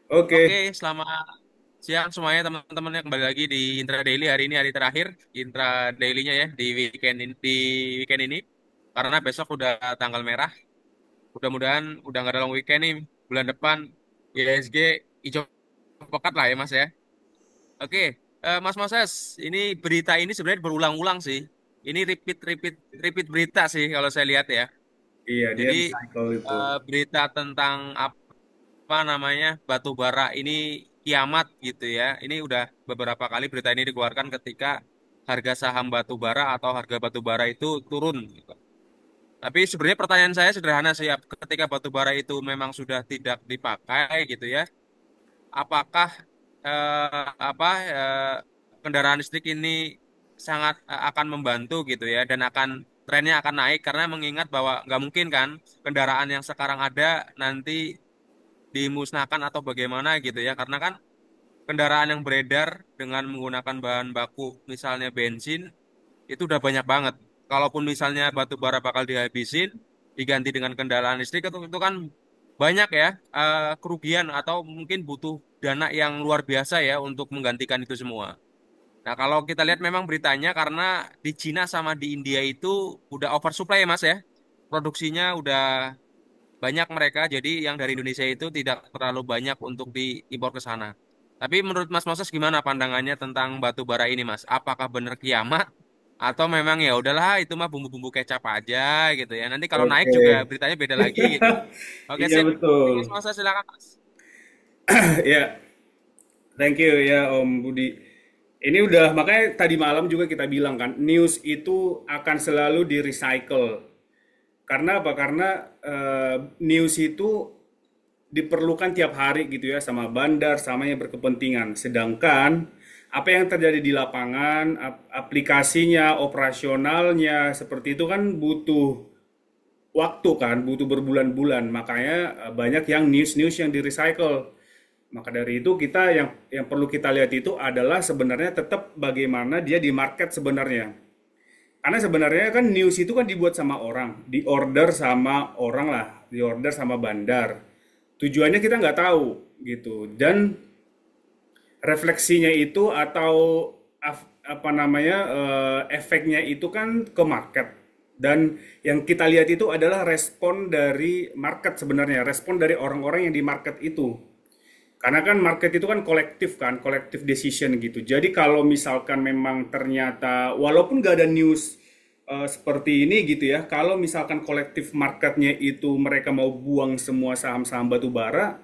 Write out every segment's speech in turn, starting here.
Oke, Oke, selamat siang semuanya teman-teman yang kembali lagi di Intra Daily. Hari ini hari terakhir Intra Daily-nya ya di weekend ini karena besok udah tanggal merah. Mudah-mudahan udah nggak ada long weekend nih bulan depan IHSG hijau pekat lah ya Mas ya. Oke, Mas Moses, ini berita ini sebenarnya berulang-ulang sih. Ini repeat repeat repeat berita sih kalau saya lihat ya. iya dia Jadi recycle itu. berita tentang apa namanya batu bara ini kiamat gitu ya. Ini udah beberapa kali berita ini dikeluarkan ketika harga saham batu bara atau harga batu bara itu turun, gitu. Tapi sebenarnya pertanyaan saya sederhana sih, ketika batu bara itu memang sudah tidak dipakai gitu ya, apakah apa kendaraan listrik ini sangat akan membantu gitu ya dan akan trennya akan naik karena mengingat bahwa nggak mungkin kan kendaraan yang sekarang ada nanti dimusnahkan atau bagaimana gitu ya karena kan kendaraan yang beredar dengan menggunakan bahan baku misalnya bensin itu udah banyak banget. Kalaupun misalnya batu bara bakal dihabisin, diganti dengan kendaraan listrik itu kan banyak ya kerugian atau mungkin butuh dana yang luar biasa ya untuk menggantikan itu semua. Nah, kalau kita lihat memang beritanya karena di Cina sama di India itu udah oversupply ya Mas ya. Produksinya udah banyak mereka, jadi yang dari Indonesia itu tidak terlalu banyak untuk diimpor ke sana. Tapi menurut Mas Moses gimana pandangannya tentang batu bara ini, Mas? Apakah benar kiamat atau memang ya udahlah itu mah bumbu-bumbu kecap aja gitu ya. Nanti kalau naik Oke. juga beritanya beda lagi gitu. Oke Iya sip. Oke, Mas betul. Moses silakan, Mas. Ya, thank you ya Om Budi. Ini udah makanya tadi malam juga kita bilang kan, news itu akan selalu di recycle. Karena apa? Karena news itu diperlukan tiap hari gitu ya sama bandar sama yang berkepentingan. Sedangkan apa yang terjadi di lapangan, aplikasinya, operasionalnya seperti itu kan butuh waktu kan, butuh berbulan-bulan. Makanya banyak yang news-news yang di recycle. Maka dari itu kita yang perlu kita lihat itu adalah sebenarnya tetap bagaimana dia di market sebenarnya. Karena sebenarnya kan news itu kan dibuat sama orang, diorder sama orang lah, diorder sama bandar. Tujuannya kita nggak tahu gitu. Dan refleksinya itu atau apa namanya efeknya itu kan ke market. Dan yang kita lihat itu adalah respon dari market sebenarnya, respon dari orang-orang yang di market itu. Karena kan market itu kan kolektif kan, kolektif decision gitu. Jadi kalau misalkan memang ternyata walaupun gak ada news seperti ini gitu ya, kalau misalkan kolektif marketnya itu mereka mau buang semua saham-saham batu bara,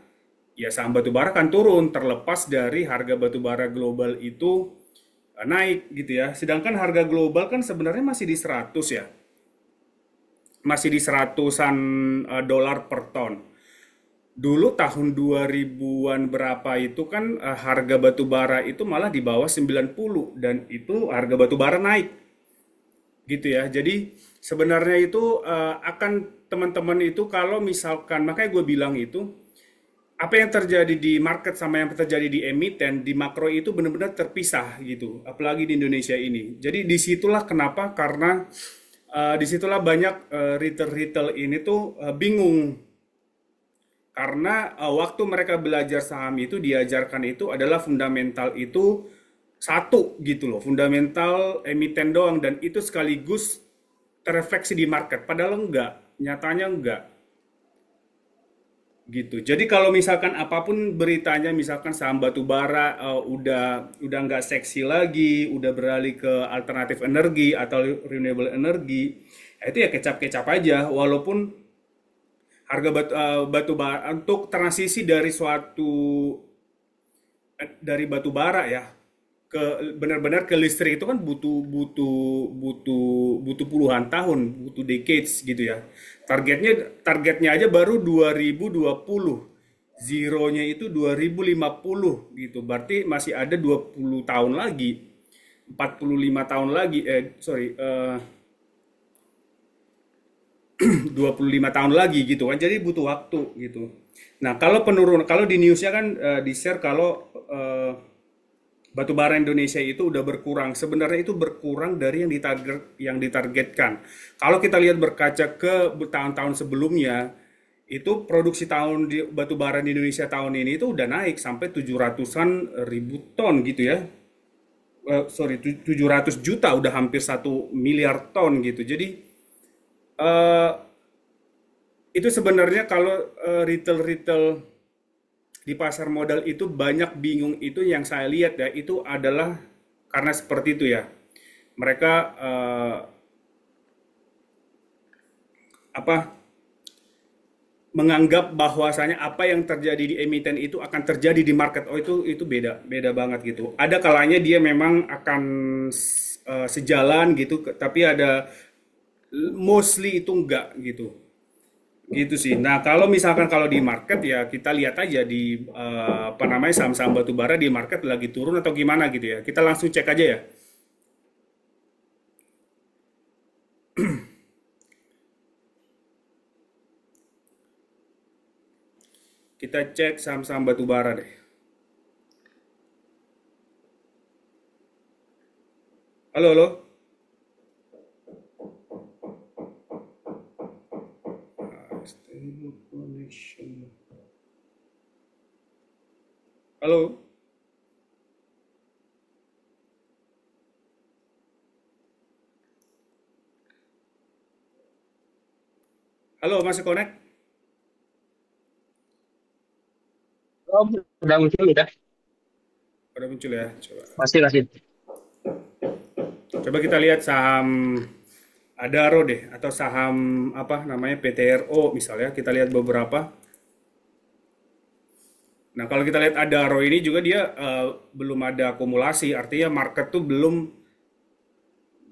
ya saham batu bara kan turun terlepas dari harga batu bara global itu naik gitu ya. Sedangkan harga global kan sebenarnya masih di 100 ya. Masih di seratusan dolar per ton. Dulu tahun 2000-an berapa itu kan harga batu bara itu malah di bawah 90 dan itu harga batu bara naik gitu ya. Jadi sebenarnya itu akan teman-teman itu kalau misalkan makanya gue bilang itu apa yang terjadi di market sama yang terjadi di emiten di makro itu benar-benar terpisah gitu, apalagi di Indonesia ini. Jadi disitulah kenapa karena disitulah banyak retail-retail ini tuh bingung karena waktu mereka belajar saham itu diajarkan itu adalah fundamental itu satu gitu loh, fundamental emiten doang dan itu sekaligus terefleksi di market. Padahal enggak, nyatanya enggak gitu. Jadi kalau misalkan apapun beritanya, misalkan saham batu bara udah nggak seksi lagi, udah beralih ke alternatif energi atau renewable energy, itu ya kecap-kecap aja. Walaupun harga batu bara untuk transisi dari suatu dari batu bara ya ke benar-benar ke listrik itu kan butuh butuh butuh butuh puluhan tahun, butuh decades gitu ya. Targetnya aja baru 2020. Zeronya itu 2050 gitu. Berarti masih ada 20 tahun lagi. 45 tahun lagi 25 tahun lagi gitu kan. Jadi butuh waktu gitu. Nah, kalau di newsnya kan di-share kalau batu bara Indonesia itu udah berkurang. Sebenarnya itu berkurang dari yang ditargetkan. Kalau kita lihat berkaca ke tahun-tahun sebelumnya, itu produksi tahun di batu bara di Indonesia tahun ini itu udah naik sampai 700-an ribu ton gitu ya. 700 juta, udah hampir 1 miliar ton gitu. Jadi eh, itu sebenarnya kalau retail-retail di pasar modal itu banyak bingung, itu yang saya lihat ya, itu adalah karena seperti itu ya. Mereka apa menganggap bahwasanya apa yang terjadi di emiten itu akan terjadi di market. Oh, itu beda beda banget gitu. Ada kalanya dia memang akan sejalan gitu, tapi ada mostly itu enggak gitu. Gitu sih. Nah, kalau misalkan kalau di market ya kita lihat aja di apa namanya, saham-saham batu bara di market lagi turun atau gimana gitu ya. Kita langsung cek aja ya. Kita cek saham-saham batu bara deh. Halo, halo. Stable connection. Halo. Halo, masih connect? Oh, udah muncul udah. Udah muncul ya. Coba. Masih masih. Coba kita lihat saham Adaro deh, atau saham apa namanya, PTRO misalnya. Kita lihat beberapa. Nah, kalau kita lihat Adaro ini juga dia belum ada akumulasi, artinya market tuh belum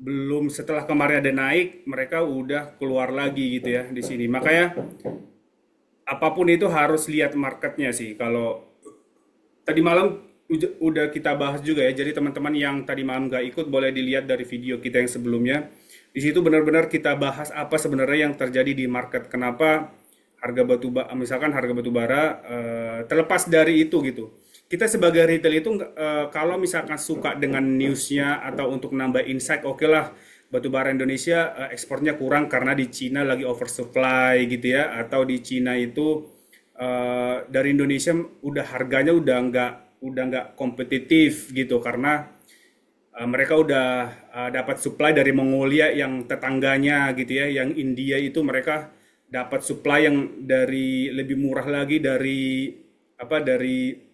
belum setelah kemarin ada naik, mereka udah keluar lagi gitu ya di sini. Makanya apapun itu harus lihat marketnya sih. Kalau tadi malam udah kita bahas juga ya. Jadi teman-teman yang tadi malam nggak ikut boleh dilihat dari video kita yang sebelumnya. Di situ benar-benar kita bahas apa sebenarnya yang terjadi di market. Kenapa harga batu bara, misalkan harga batu bara terlepas dari itu gitu. Kita sebagai retail itu kalau misalkan suka dengan newsnya atau untuk nambah insight, oke lah, batu bara Indonesia ekspornya kurang karena di Cina lagi oversupply gitu ya, atau di Cina itu dari Indonesia udah harganya udah nggak kompetitif gitu karena mereka udah dapat supply dari Mongolia yang tetangganya gitu ya, yang India itu mereka dapat supply yang dari lebih murah lagi dari apa, dari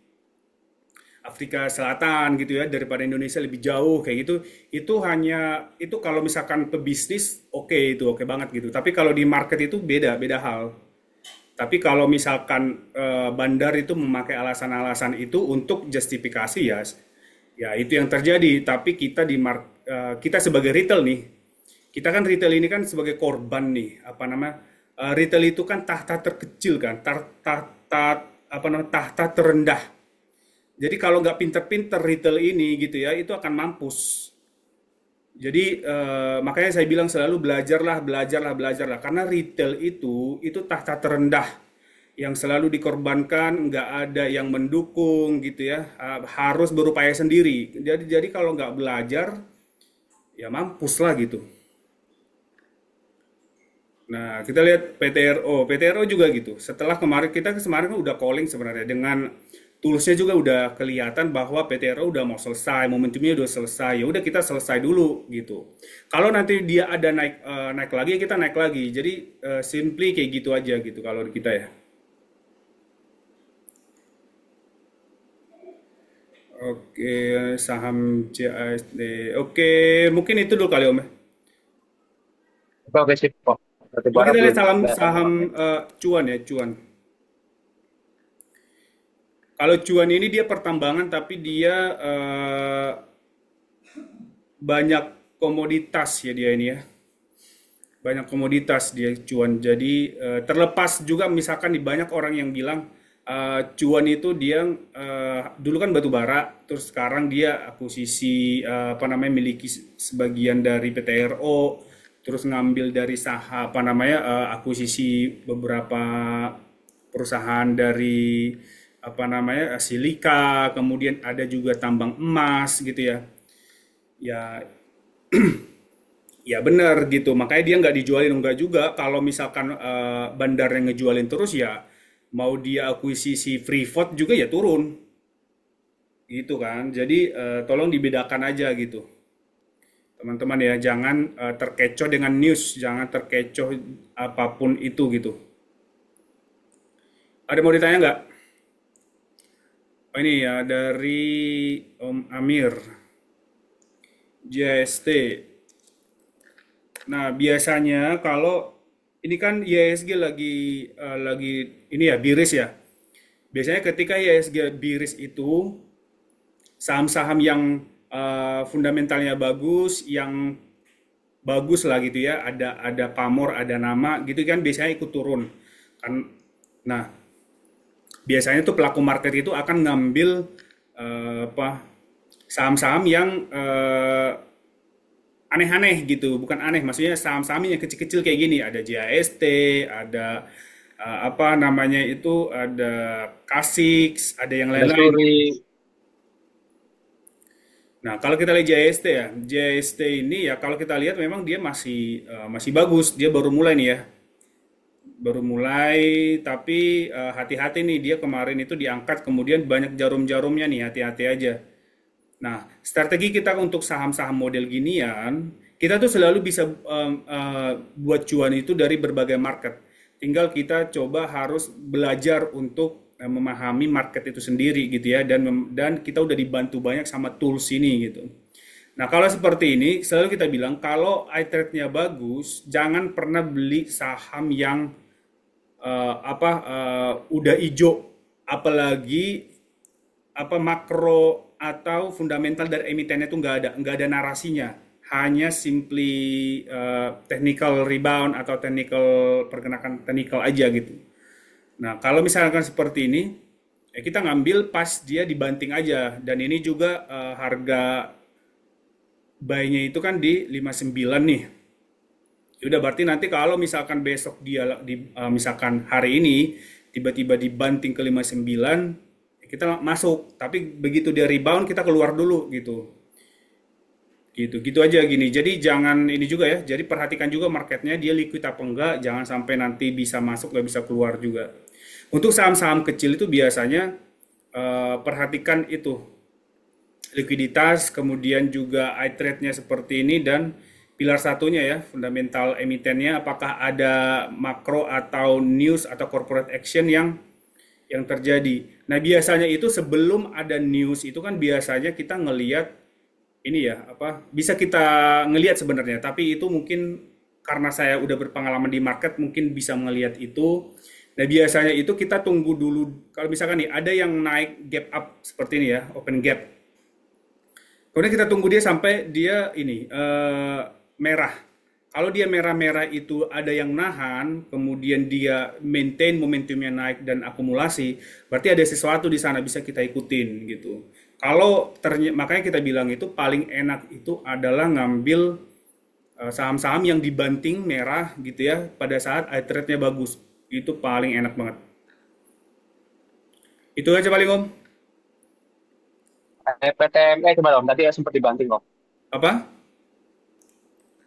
Afrika Selatan gitu ya, daripada Indonesia lebih jauh kayak gitu. Itu hanya itu kalau misalkan pebisnis oke, itu oke banget gitu, tapi kalau di market itu beda beda hal. Tapi kalau misalkan bandar itu memakai alasan-alasan itu untuk justifikasi ya, ya itu yang terjadi. Tapi kita sebagai retail nih, kita kan retail ini kan sebagai korban nih, apa namanya? Retail itu kan tahta terkecil kan, tahta apa namanya? Tahta terendah. Jadi kalau nggak pinter-pinter retail ini gitu ya, itu akan mampus. Jadi makanya saya bilang selalu belajarlah, belajarlah, belajarlah. Karena retail itu tahta terendah yang selalu dikorbankan, nggak ada yang mendukung gitu ya. Harus berupaya sendiri. Jadi kalau nggak belajar, ya mampus lah gitu. Nah, kita lihat PTRO. PTRO juga gitu. Setelah kemarin kan udah calling sebenarnya dengan toolsnya juga udah kelihatan bahwa PTRO udah mau selesai, momentumnya udah selesai. Ya udah kita selesai dulu gitu. Kalau nanti dia ada naik lagi, ya kita naik lagi. Jadi simply kayak gitu aja gitu kalau kita ya. Oke, saham CASD. Oke, mungkin itu dulu kali Om ya. Oke, oke sip kok. Batu Coba bara kita lihat belum saham ada. saham cuan ya, cuan. Kalau cuan ini dia pertambangan tapi dia banyak komoditas ya dia ini ya. Banyak komoditas dia cuan. Jadi terlepas juga misalkan di banyak orang yang bilang cuan itu dia dulu kan batu bara, terus sekarang dia akuisisi apa namanya, miliki sebagian dari PTRO, terus ngambil dari saham apa namanya, akuisisi beberapa perusahaan dari apa namanya, silika, kemudian ada juga tambang emas gitu ya. Ya Ya benar gitu, makanya dia nggak dijualin. Enggak juga kalau misalkan bandar yang ngejualin terus ya mau dia akuisisi Freeport juga ya turun gitu kan. Jadi tolong dibedakan aja gitu teman-teman ya, jangan terkecoh dengan news, jangan terkecoh apapun itu gitu. Ada mau ditanya nggak? Oh, ini ya dari Om Amir, JST. Nah, biasanya kalau ini kan IHSG lagi ini ya biris ya. Biasanya ketika IHSG biris itu saham-saham yang fundamentalnya bagus, yang bagus lah gitu ya, ada pamor, ada nama gitu kan biasanya ikut turun. Kan nah, biasanya tuh pelaku market itu akan ngambil apa saham-saham yang aneh-aneh gitu, bukan aneh, maksudnya saham-saham yang kecil-kecil kayak gini, ada JAST, ada apa namanya itu, ada KASIX, ada yang Ada lain-lain. story. Nah, kalau kita lihat JST ya, JST ini ya kalau kita lihat memang dia masih bagus, dia baru mulai nih ya, baru mulai, tapi hati-hati nih dia kemarin itu diangkat kemudian banyak jarum-jarumnya nih, hati-hati aja. Nah, strategi kita untuk saham-saham model ginian, kita tuh selalu bisa buat cuan itu dari berbagai market. Tinggal kita coba harus belajar untuk memahami market itu sendiri gitu ya, dan kita udah dibantu banyak sama tools ini gitu. Nah, kalau seperti ini selalu kita bilang kalau iTrade-nya bagus, jangan pernah beli saham yang udah hijau, apalagi apa makro atau fundamental dari emitennya itu nggak ada narasinya, hanya simply technical rebound atau technical pergerakan technical aja gitu. Nah, kalau misalkan seperti ini, ya kita ngambil pas dia dibanting aja, dan ini juga harga buy-nya itu kan di 59 nih. Udah berarti nanti kalau misalkan besok dia misalkan hari ini tiba-tiba dibanting ke 59, kita masuk. Tapi begitu dia rebound kita keluar dulu gitu. Gitu, gitu aja gini. Jadi jangan ini juga ya. Jadi perhatikan juga marketnya dia liquid apa enggak. Jangan sampai nanti bisa masuk nggak bisa keluar juga. Untuk saham-saham kecil itu biasanya perhatikan itu likuiditas, kemudian juga iTrade-nya seperti ini, dan pilar satunya ya, fundamental emitennya, apakah ada makro atau news atau corporate action yang terjadi. Nah, biasanya itu sebelum ada news itu kan biasanya kita ngelihat ini ya, apa bisa kita ngelihat sebenarnya, tapi itu mungkin karena saya udah berpengalaman di market mungkin bisa melihat itu. Nah, biasanya itu kita tunggu dulu kalau misalkan nih ada yang naik gap up seperti ini ya, open gap. Kemudian kita tunggu dia sampai dia ini merah. Kalau dia merah-merah itu ada yang nahan, kemudian dia maintain momentumnya naik dan akumulasi, berarti ada sesuatu di sana bisa kita ikutin gitu. Kalau makanya kita bilang itu paling enak itu adalah ngambil saham-saham yang dibanting merah gitu ya pada saat iTrade-nya bagus. Itu paling enak banget. Itu aja paling Om. PTME coba dong. Tadi ya sempat dibanting kok. Apa?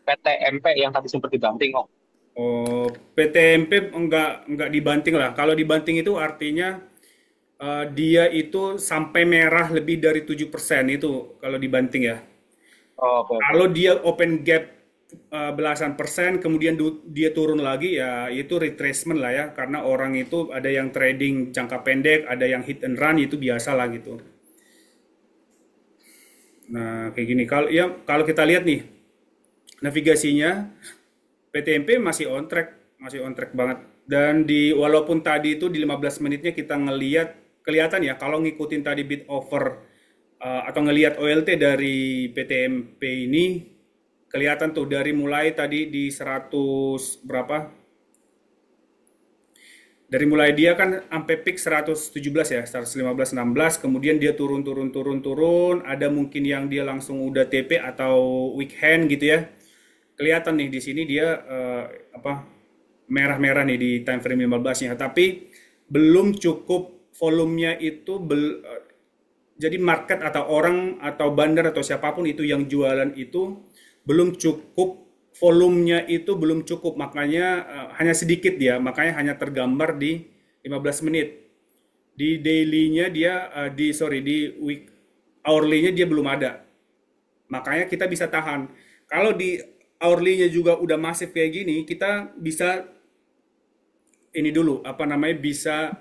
PTMP yang tadi sempat dibanting kok. Oh, PTMP enggak dibanting lah. Kalau dibanting itu artinya dia itu sampai merah lebih dari 7% itu kalau dibanting ya. Oh, oke, oke. Kalau dia open gap belasan persen, kemudian dia turun lagi ya itu retracement lah ya. Karena orang itu ada yang trading jangka pendek, ada yang hit and run, itu biasa lah gitu. Nah, kayak gini. Kalau kita lihat nih navigasinya PTMP masih on track banget. Dan walaupun tadi itu di 15 menitnya kita kelihatan ya kalau ngikutin tadi bid over atau ngelihat OLT dari PTMP ini kelihatan tuh dari mulai tadi di 100 berapa? Dari mulai dia kan sampai peak 117 ya, 115 16, kemudian dia turun turun turun turun, ada mungkin yang dia langsung udah TP atau weak hand gitu ya. Kelihatan nih di sini dia apa merah-merah nih di time frame 15-nya, tapi belum cukup volumenya itu jadi market atau orang atau bandar atau siapapun itu yang jualan itu belum cukup volumenya itu belum cukup, makanya hanya sedikit dia, makanya hanya tergambar di 15 menit. Di daily-nya dia, di week hourly-nya dia belum ada. Makanya kita bisa tahan. Kalau di hourly-nya juga udah masif kayak gini, kita bisa ini dulu, apa namanya, bisa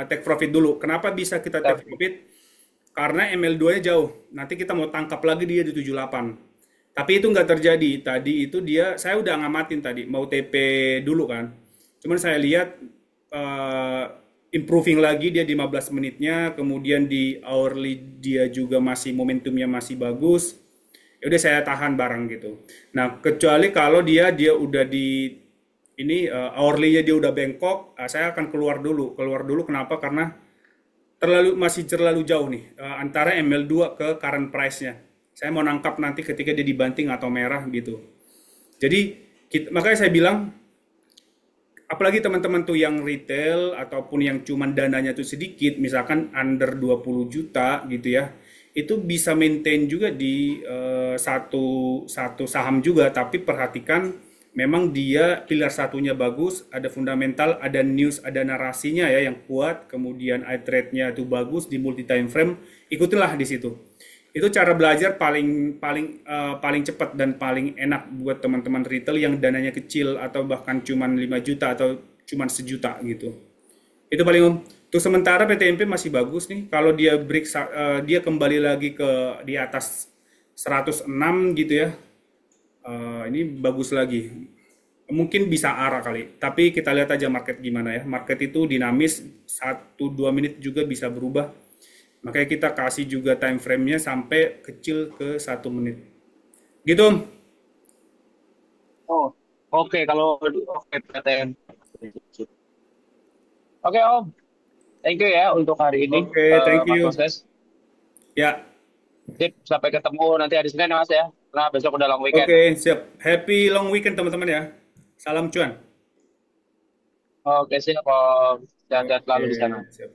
take profit dulu. Kenapa bisa kita take profit? Karena ML2-nya jauh. Nanti kita mau tangkap lagi dia di 78. Tapi itu nggak terjadi. Tadi itu dia, saya udah ngamatin tadi, mau TP dulu kan. Cuman saya lihat eh, improving lagi dia di 15 menitnya, kemudian di hourly dia juga masih momentumnya masih bagus. Ya udah saya tahan barang gitu. Nah, kecuali kalau dia udah di ini hourly-nya dia udah bengkok, saya akan keluar dulu. Keluar dulu kenapa? Karena masih terlalu jauh nih antara ML2 ke current price-nya. Saya mau nangkap nanti ketika dia dibanting atau merah gitu. Jadi makanya saya bilang apalagi teman-teman tuh yang retail ataupun yang cuman dananya tuh sedikit, misalkan under 20 juta gitu ya, itu bisa maintain juga di satu satu saham juga, tapi perhatikan memang dia pilar satunya bagus, ada fundamental, ada news, ada narasinya ya yang kuat, kemudian eye trade-nya itu bagus di multi time frame, ikutilah di situ. Itu cara belajar paling paling paling cepat dan paling enak buat teman-teman retail yang dananya kecil atau bahkan cuman 5 juta atau cuman sejuta gitu. Itu paling Om. Untuk sementara PTMP masih bagus nih. Kalau dia break dia kembali lagi ke di atas 106 gitu ya. Ini bagus lagi. Mungkin bisa arah kali. Tapi kita lihat aja market gimana ya. Market itu dinamis, 1-2 menit juga bisa berubah. Makanya kita kasih juga time frame-nya sampai kecil ke 1 menit. Gitu Om. Oh, oke kalau oke PTN. Oke Om, thank you ya untuk hari ini, Oke, thank Mas you. Moses. Ya, Sip, sampai ketemu nanti hari Senin ya Mas ya. Nah besok udah long weekend. oke, siap. Happy long weekend teman-teman ya. Salam cuan. Oke siap Om, sehat-sehat Oke, selalu di sana. siap.